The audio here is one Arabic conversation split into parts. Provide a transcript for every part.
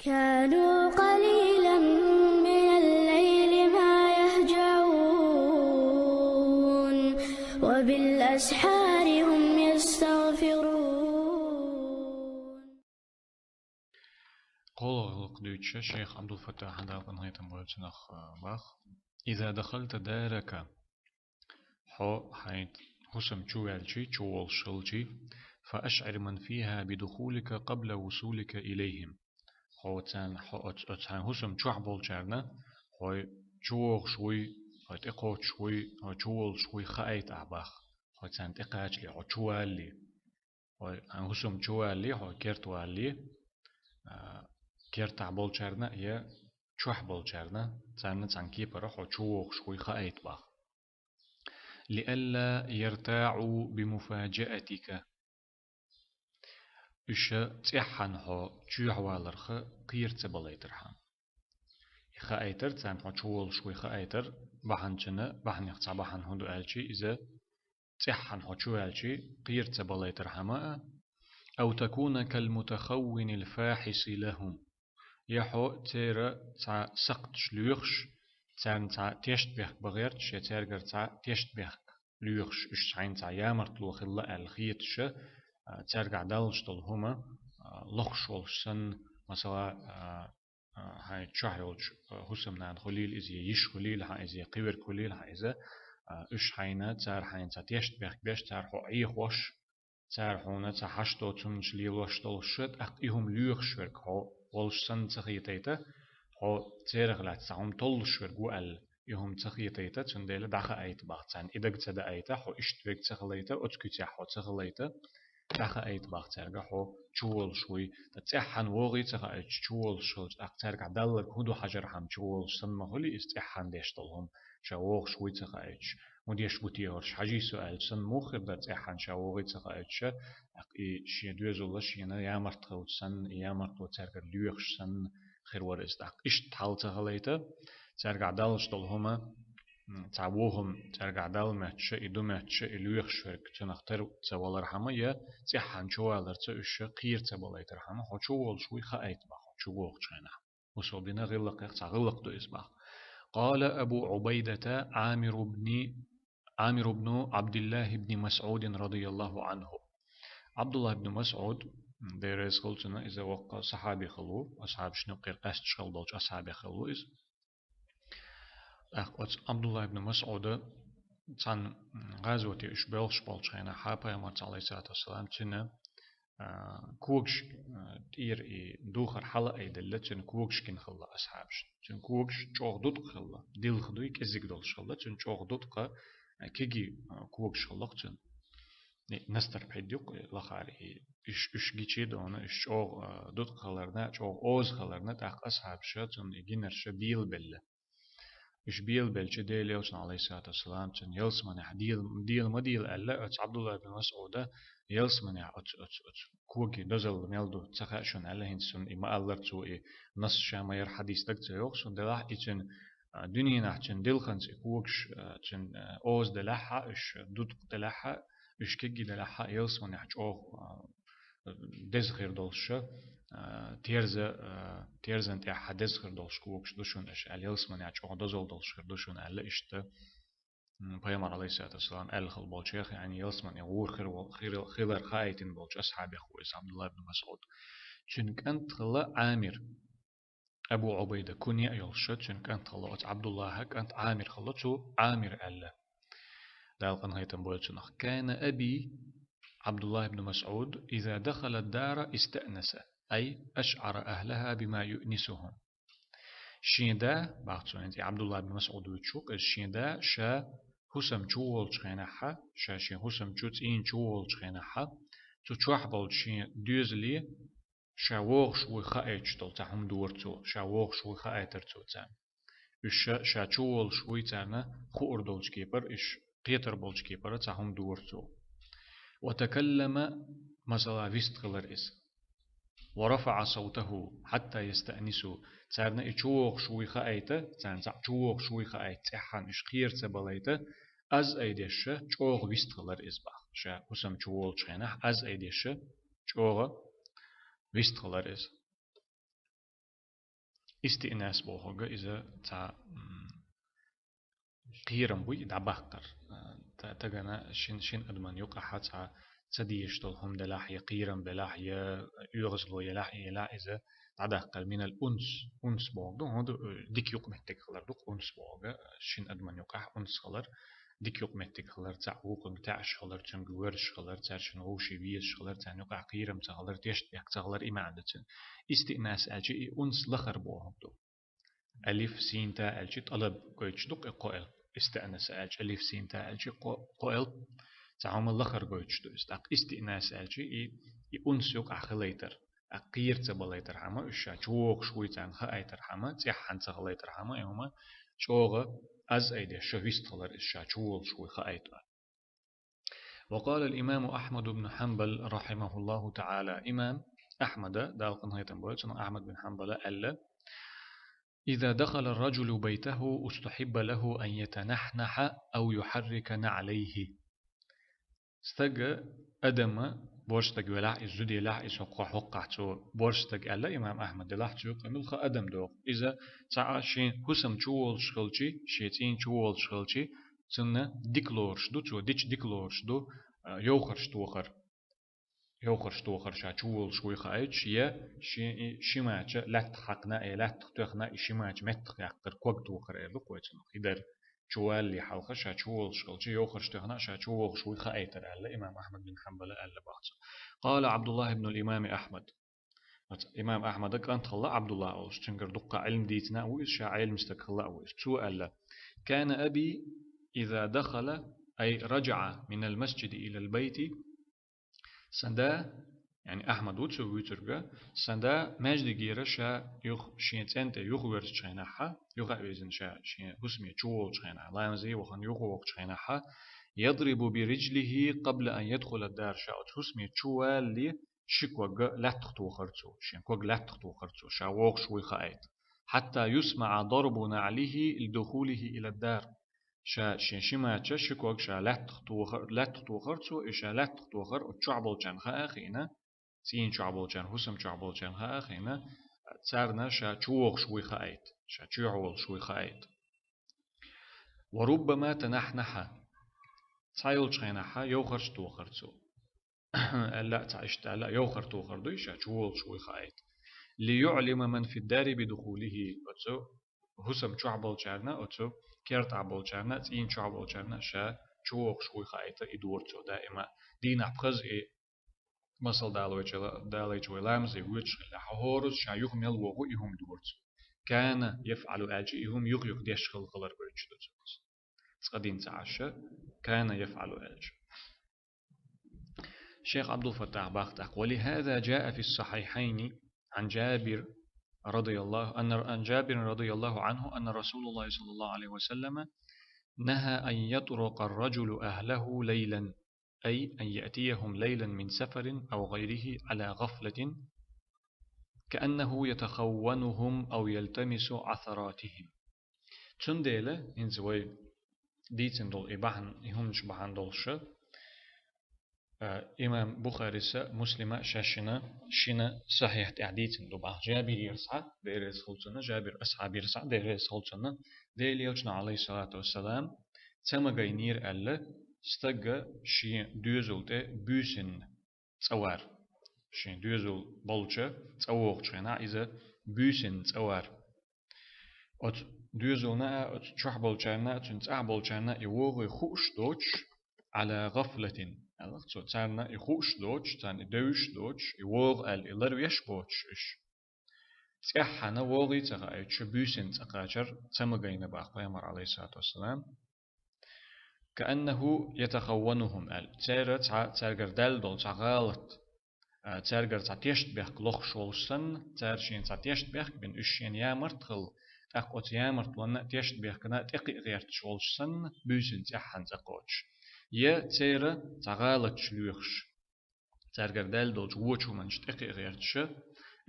كانوا قليلا من الليل ما يهجعون وبالأسحار هم يستغفرون. قول قدوتش شيخ عبد الفتاح هذا نهاية مولتنخ باخ. إذا دخلت دارك حو حيت حسم شوالشي شوال شلشي فأشعر من فيها بدخولك قبل وصولك إليهم. حو تان حسم شوح بولشارنا حو شوغ شوي حو تقوت شوي حو شوال شوي خايت أعباخ حو تان تقاج لي حو شوالي حو حسم شوالي حو كيرتوالي كيرتع بولشارنا يا شوح بولشارنا تان كيبر حو شوغ شوي خايت باخ لئلا يرتاعوا بمفاجأتك. إيش تيحن هو تشوح والرخ قير تبليترها خايتر تام هو شوال شوي خايتر بحن جنا بحن يختص بحن هندو ألشي إذا تيحن هو شو ألشي قير تبليترها ما أو تكون كالمتخون الفاحش لهم يحو تيرا تا سقط شلوخش تا تيشت بيخ بغيرتش تيرجر تا تيشت بيخ لوخش إش عين تا يامرت لوخ الله الخيتش ترجع دالشتل هما لخشولش سن مثلا هاي تشاهلش حسم نان خليل إزي يش خليل ها إزي قبر خليل ها إزا إش حينا تار حين تيشت بيخ بيش تار حو أي خوش تار حونا تحشتو تمش ليلوشتل شت أقيهم لوخش ورك هو ولش سن تخيتيتا هو تيرغ تعم طلش ورقو ال يهم تخيتيتا تنديل داخا أيت باغتان إدق تدا أيتا حو إشتوك تخليتا أتكتيا حو تخليتا داخا أيت باغتان حو تشول شوي تتحن وغي تخا تشول شول أقترق عدلك هدو حجر هم تشول سن مهولي استحن ديشتلهم شاوغ شوي تخا أيتش مديش بوتيهورش حاجي سؤال سن مخر دا تحن شاوغي تخا أيتش أقي شي دوزولا شينا يامرت خلط سن يامرت وترق ليوخش سن خير ورز داق إش تحال تخليتا ترق عدلشتلهما تعوهم ترجع دال مهتش إدو مهتش إلويخ شرك تنختر تولر حما يا تحن شوالر تأش قير تبلاي ترحما هو شوال شوي خايت بخ شوال شينا وصوبنا غلق غلق دو إسباخ. قال أبو عبيدة عامر بن عبد الله بن مسعود رضي الله عنه. عبد الله بن مسعود ديرز خلتنا إذا وقع صحابي خلو أصحاب شنو قير قاست شغل دوش أصحابي خلو إذ عبد الله بن مسعود تان غزوة إشبال شبال شينا حابا يمر عليه الصلاة والسلام تنا كوكش تير دوخر حلا أي دلة تن كوكش كن خلا أصحابش تن كوكش چوغ دوت خلا دل خدوي كزيك دول شلا تن چوغ دوت قا كيجي كوكش خلا تن نستر بيديق لخاري إش جيتشي دونا إش چوغ دوت خلرنا چوغ أوز خلرنا تاق أصحابش تن إجينرش بيل بله إش بيل بلش ديل يوسن عليه الصلاة والسلام تن يلس من ديل ما ديل ألا أت عبد الله بن مسعود يلس من أت كوكي دزل ميلدو تخاشون ألا هنسون إما ألر تو نص شامير حديث دك تيوخسون دلاح إتن دنيا نحتن ديل خنس كوكش تن أوز دلاحة إش دود دلاحة إش كيجي دلاحة يلس من يحج أوه دزخير دولش تيرزن تي حدث خير دولش كوكش دوشون اش اليلس من يعج او دزول دولش خير دوشون الا اشت بيامر عليه الصلاه والسلام ال خل بولشيخ يعني يلس من يغور خير خايتين بولش اصحاب اخوي عبد الله بن مسعود شنك انت خلا عامر ابو عبيده كنيا يلش شنك انت خلا عبد الله هك انت عامر خلا تو عامر الا دال قن هيتم بولشنخ كان ابي عبد الله بن مسعود إذا دخل الدار استأنس أي أشعر أهلها بما يؤنسهم. شيندا بعض عبد الله بن مسعود وتشوق الشيندا شا حسم جول شخينها شا شين حسم جوت إن جول شخينها تشوح بول شين دوزلي شا وغ شوي خايتش تل تهم دورتو شا وغ شوي خايتر تو تام إش شا جول شوي تانا خور دولش كيبر إش قيتر بولش كيبر تهم دورتو. وتكلم مثلا فيستغلر إس ورفع صوته حتى يستأنسوا تارنا إشوغ شوي خايته تارنا إشوغ شوي خايت إحن إشقير تبليته أز أيديش إشوغ فيستغلر إس بخ شا حسم إشوغ شينح أز أيديش إشوغ فيستغلر إس استئناس بوهوغا إذا تا قيرم بوي دعبقر تجنا شين أدمان يقع حتى تديش هم دلاحية قيرم بلاحية يغزلو يلاحية إذا تعدقل من أنس بوغ هذا ديك يق متك خلر دوك أنس بوغ شين أدمان يقع أنس خلر ديك يق متك خلر تعوق تعش خلر تنجورش خلر تعشن غوشي بيش خلر تعنيقع قيرم تخلر تيشت يق تخلر إمادة استئناس أجي أنس لخر بوغ دو ألف سين تا ألشي طلب قويتش دوك قويل استأنس ألش ألف سين تا ألشي قويل تعام اللخر قويتش دو استئناس ألشي أنس يوك أخليتر أقير تبليتر حما إشا جوق شوي تان خايتر حما تيحن تخليتر حما يوما شوغ أز أيدي شويست خلر إشا جوق شوي خايتر. وقال الإمام أحمد بن حنبل رحمه الله تعالى إمام أحمد دال قنهيتن بويت أحمد بن حنبل ألا إذا دخل الرجل بيته استحب له أن يتنحنح أو يحرك نعليه استجى أدم بورستج ولا إزودي لا إسقى حقته بورستج ألا إمام أحمد لا تشوق ملخ أدم دو إذا تعاشين حسم شوول شغلتي شيتين شوول شغلتي سنة ديكلورش دو تو ديكلورش دو يوخرش توخر شا شوول شوي خايج يا شماچ لات حقنا لات تخنا شماچ مت يقر كوك توخر إلو كويتن إدر شوال اللي حلقة شا شوول شغلتي يوخر تخنا شا شوول شوي خايتر ألا إمام أحمد بن حنبل ألا بحث قال عبد الله بن الإمام أحمد إمام أحمد كان تخلى عبد الله أوش تنقر دقة علم ديتنا وإيش شا علم استقلا أوش تو ألا كان أبي إذا دخل أي رجع من المسجد إلى البيت سندا يعني أحمد وتسو ويترجع سندا مجد جيرة شا يخ شين تنت يخ ورش شيناها يخ أوزن شا شين حسمي جول شيناها لا يمزي وخن يخ وقت شيناها يضرب برجله قبل أن يدخل الدار شا حسمي جوال لي شكوى لا تختو خرطو شين كوج لا تختو خرطو شا وق شوي خايت حتى يسمع ضرب نعله لدخوله إلى الدار شا شما تشكوك شا لا تخرتو إشا لا تخر وتشعبل جان خاخينا سين شعبل جان حسم شعبل جان خاخينا تسارنا شا تشوغ شوي خايت شا تشعول شوي خايت وربما تنحنح تايل شينحا يوخرش توخرتو لا تعيشت لا يوخر توخر شا تشوول شوي خايت ليعلم من في الدار بدخوله أتو حسم شعبل جارنا أتو كيرت عبول جارنا تين شعبول جارنا شا شوق شوي خايته يدورتو دائما دين أبخز مثل دالوي جوالام زي وجه لحورز شا يهم يلوغو يهم دورتو كان يفعل أجي يهم يغيق ديش خلق غلر بيجدو سقدين تعشى كان يفعل أجي شيخ عبد الفتاح باختق ولهذا جاء في الصحيحين عن جابر رضي الله عنه أن رسول الله صلى الله عليه وسلم نهى أن يطرق الرجل أهله ليلا أي أن يأتيهم ليلا من سفر أو غيره على غفلة كأنه يتخونهم أو يلتمس عثراتهم تنديلة إنزوي ديتن دول إباحن يهمش بحن دولش إمام بخاري مسلمة شنا صحيح تعديت دوبا جابر يرسع ديرس خلصنا جابر أصحاب يرسع ديرس خلصنا ديليوشنا عليه الصلاة والسلام تما غينير ألا استجا شين دوزلت بوسن تصور شين دوزل بولشة تصور شنا إذا بوسن تصور أت دوزلنا أت شحبل شنا تنتعبل شنا يوغي خوش دوش على غفلة الله تو تانا يخوش دوش تان دوش دوش يوغ الإلر يشبوش إش تيحنا وغي تغاية شبوسين تقاجر تمغين بأخ بيامر عليه الصلاة والسلام كأنه يتخونهم تارجر دال دول تغالط تارجر تيشت بيخ لوخ شولسن تارشين تيشت بيخ بين إشين يامرت خل أقوت يامرت وانا تيشت بيخ كنا تقي غيرت شولسن بوسين تيحن تقوش يا تيرا تغالط شلوخش تارجر دال دولج ووچو منش تقي غيرتش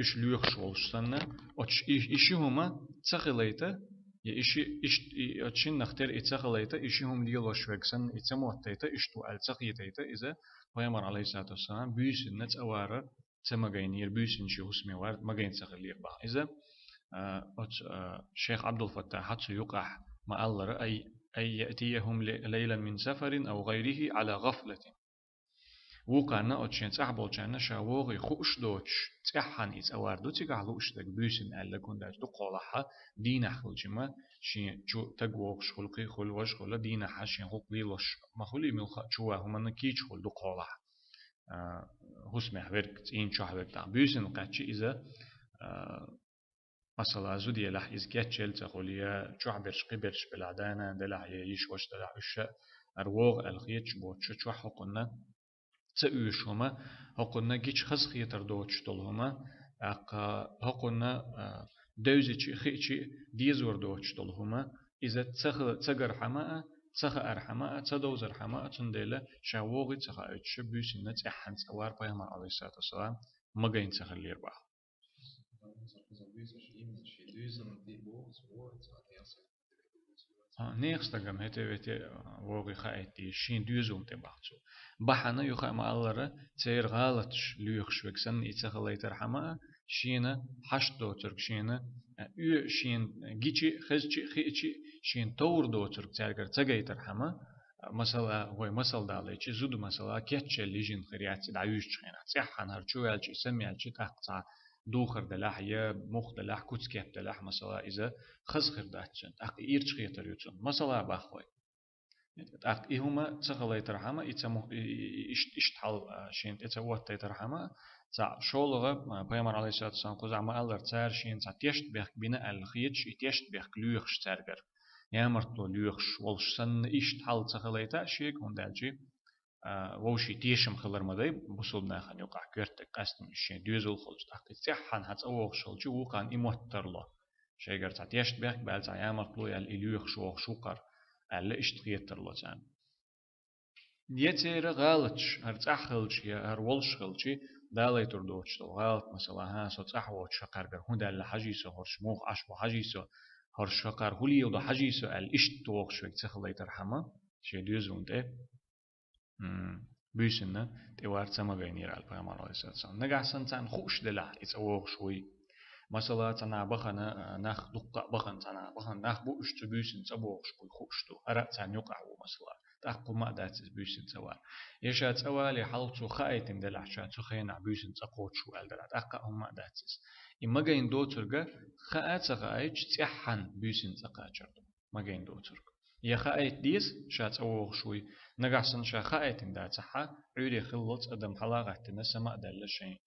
إش لوخش والشتنا أتش إشي هما تخليته يا إشي أتشين نختار إتخليته إشي هم ليلوش وكسن إتموتيته إشتو ألتقيتيته إذا بيامر عليه الصلاة والسلام بيسن نت أوارا تمغينير بيسن شي حسمي وارد مغين تخليق با إذا شيخ عبد الفتاح حتى يقع ما الله أي يأتيهم ليلا من سفر أو غيره على غفلة وقعنا أتشين صاحبول جانا شاوغي خوش دوتش تحن إز أواردو تيجعلوش دك بيسن ألا كون داش دو قولها دين أخل جما شين جو تجوغش خلقي خل وش خلا دين حشين خلق ليلوش ما خلي ملخ شوا هم نكيج خل دو قولها هسمع ورك إن شاه ورك دا بيسن قاتشي إذا مثلا زودي لح إز كاتشل تقولي شو عبرش قبرش بلعدانا دلع يعيش وش دلع وش أروغ الخيتش بوتش شو حقنا تأويش هما هقولنا جيش خز خيتر دوتش طول هما هقولنا دوزي خيتشي ديزور دوتش طول هما إذا تغر حماء تخ أرحماء تدوزر حماء تندلا شاوغي تخ أتش بيسنة تحن سوار بيما عليه الصلاة والسلام مجين تخ الليربا نيخستغم هتي ووغي خايتي شين دوزوم تبعتو بحنا يخا ما الله تير غالطش ليخش وكسن يتخليتر حما شينا حش دوتر شينا يو شين جيتشي خزتشي خيتشي شين تور دوتر تارجر تجيتر حما مثلا هو مثل داليتشي زود مثلا كيتش ليجين خريات دعيوش خينا صحن هرچو يالچي سميالچي تقطع دوخر دلاح يا مخ دلاح كوتسكيب دلاح مثلا إذا خزخر داتشن أق إيرش خيتر يوتون مثلا بخوي أق إهما تغليتر حما إتمو إشتحل شين إتوات تيتر حما تاع شولغة بيامر عليه الصلاة والسلام قز عما ألر تار شين تاع تيشت بيخ بنا الخيتش تيشت بيخ ليوخش تارجر يامرتو ليوخش والش سن إشتحل تغليتا شيك هندالجي ووشي تيشم خلر مداي بوصل ناخن يقع كرت قاست مشين دوزل خلج تحقيق تحن هات أوغ شلج وقان إموتر له شيء قرت تيشت بيخ بعد عيامر طلوع الإليوخ شوغ شوقر ألا إشتغيتر له زان يتير غالتش هرت أخلج يا هر ولش خلجي داليتر دوتش تو غالت مثلا ها صوت أحوت شقر قر هون دال حجيسو هرش موغ أشبو حجيسو هرش شقر هولي ودا حجيسو الإشت توغ شوك تخليتر حما شيء دوزون ده بيسنا توار تما غينير على البيامر عليه الصلاة والسلام نجحسن تان خوش دلع يتسوق شوي مثلا تنا بخنا نخ دقة بخن تنا بخن نخ بوش تبيسن تسوق شوي خوش تو أرى تان يقع مثلا تأقل ما دات بيسن سوار يشات سوالي حلتو خايتم دلع شات خينا بيسن تقوت شو الدلع تأقل ما دات إما جين دوترجا خاات خايج تحن بيسن تقاجر ما جين دوترجا يا خايت ديس شات أوغ شوي نجحسن شا خايت دا تحا عيري خلط أدم حلاقة تنسمع دل شيء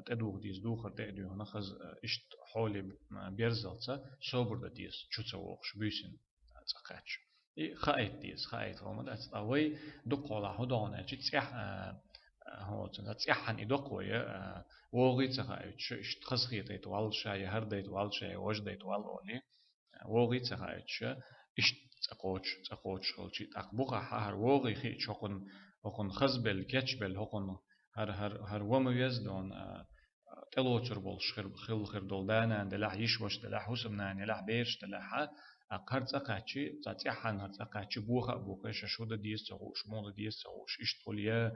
تدوغ ديس دوخر تأديو نخز إشت حولي بيرزلتا صبر دا ديس شو تسوغش بيسن تقاتش خايت ديس خايت هو مدات أوي دقولا هدونا تسيح هو تسيحن إدقوية ووغي تخايتش إشت خزخيت والشاي هرديت والشاي وجديت والولي ووغي تخايتش إشت تقوتش خلشي تقبوها هر ووغي خيتش هقن خزبل كتشبل هقن هر وميز دون تلوتر بولش خير دول دانا دلح يشوش دلح حسمنا دلح بيرش دلح أقهر تقاتشي تاتيحان هر تقاتشي بوخا ششود ديس تغوش مول ديس تغوش إشتوليا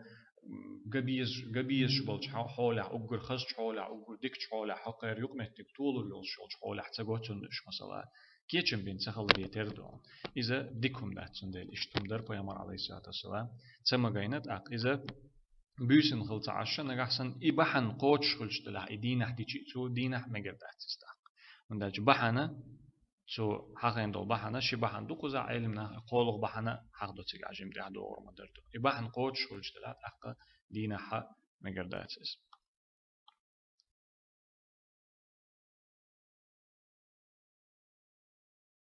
قبيز شبلش حولح أقر خز حولح أقر ديك حولح حقير يقمتك طول يولش حولح تقوتنش مثلا كيتشن بين سخل ديتردون إذا ديكم داتسون ديل إشتم در بيامر عليه الصلاة والسلام تسمى قينت إذا بيسن خلط عشان نجحسن إبحن قوتش خلش دلح إدينح ديشي تو دينح مجر داتستاق من داج بحنا تو حقين دول بحنا شي بحن دو قزع علمنا قولغ بحنا حق دو تيجي عجم دي عدو ورمدردو إبحن قوتش خلش دلح أقا دينح مجر داتست